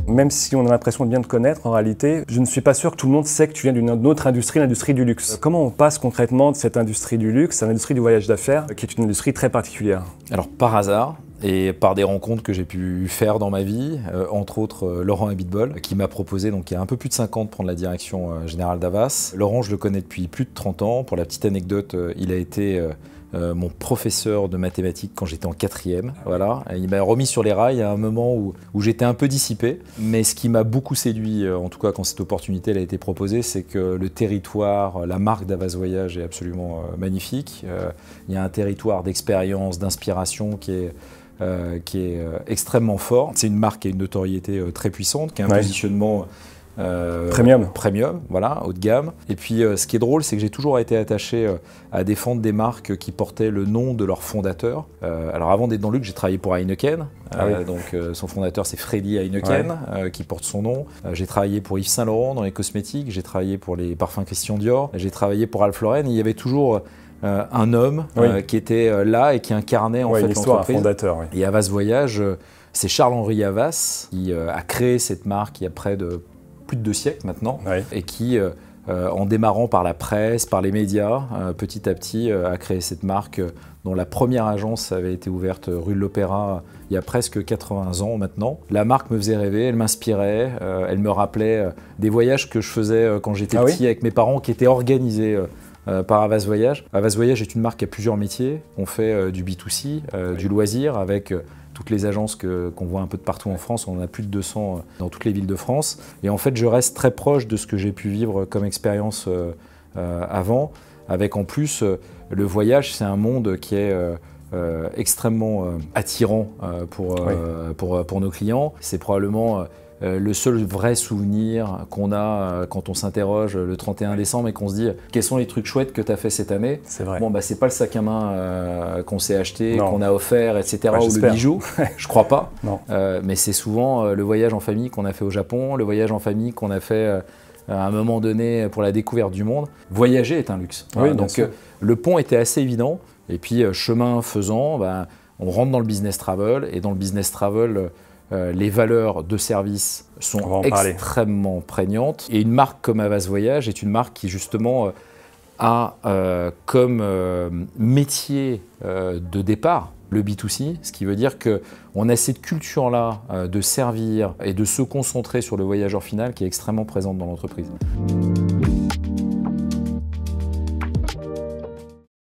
Même si on a l'impression de bien te connaître, en réalité, je ne suis pas sûr que tout le monde sait que tu viens d'une autre industrie, l'industrie du luxe. Comment on passe concrètement de cette industrie du luxe à l'industrie du voyage d'affaires, qui est une industrie très particulière? Alors par hasard, et par des rencontres que j'ai pu faire dans ma vie, entre autres Laurent Abitbol, qui m'a proposé, donc il y a un peu plus de 5 ans, de prendre la direction générale d'Havas. Laurent, je le connais depuis plus de 30 ans. Pour la petite anecdote, il a été mon professeur de mathématiques quand j'étais en 4e. Voilà. Et il m'a remis sur les rails à un moment où j'étais un peu dissipé. Mais ce qui m'a beaucoup séduit, en tout cas quand cette opportunité elle a été proposée, c'est que le territoire, la marque d'Havas Voyage est absolument magnifique. Il y a un territoire d'expérience, d'inspiration qui est extrêmement fort. C'est une marque qui a une notoriété très puissante, qui a un positionnement premium, voilà, haut de gamme. Et puis ce qui est drôle, c'est que j'ai toujours été attaché à défendre des marques qui portaient le nom de leur fondateur. Alors avant d'être dans le luxe, j'ai travaillé pour Heineken. Donc son fondateur c'est Freddy Heineken, qui porte son nom. J'ai travaillé pour Yves Saint Laurent dans les cosmétiques, j'ai travaillé pour les parfums Christian Dior, j'ai travaillé pour Ralph Lauren. Il y avait toujours un homme qui était là et qui incarnait en fait l'entreprise. Fondateur. Et Havas Voyage, c'est Charles-Henri Havas qui a créé cette marque il y a plus de 2 siècles maintenant, et qui, en démarrant par la presse, par les médias, petit à petit a créé cette marque dont la première agence avait été ouverte rue de l'Opéra il y a presque 80 ans maintenant. La marque me faisait rêver, elle m'inspirait, elle me rappelait des voyages que je faisais quand j'étais petit avec mes parents qui étaient organisés par Havas Voyage. Havas Voyage est une marque qui a plusieurs métiers. On fait du B2C, du loisir avec toutes les agences qu'on voit un peu de partout en France. On en a plus de 200 dans toutes les villes de France. Et en fait, je reste très proche de ce que j'ai pu vivre comme expérience avant, avec en plus le voyage, c'est un monde qui est extrêmement attirant pour nos clients. C'est probablement le seul vrai souvenir qu'on a quand on s'interroge le 31 décembre et qu'on se dit quels sont les trucs chouettes que tu as fait cette année. C'est vrai. Bon, c'est pas le sac à main qu'on s'est acheté, qu'on a offert, etc. ou le bijou, je crois pas. Mais c'est souvent le voyage en famille qu'on a fait au Japon, le voyage en famille qu'on a fait à un moment donné pour la découverte du monde. Voyager est un luxe. Donc le pont était assez évident. Et puis chemin faisant, on rentre dans le business travel. Et dans le business travel, les valeurs de service sont extrêmement prégnantes. Et une marque comme Havas Voyage est une marque qui justement a comme métier de départ le B2C, ce qui veut dire qu'on a cette culture-là de servir et de se concentrer sur le voyageur final qui est extrêmement présente dans l'entreprise.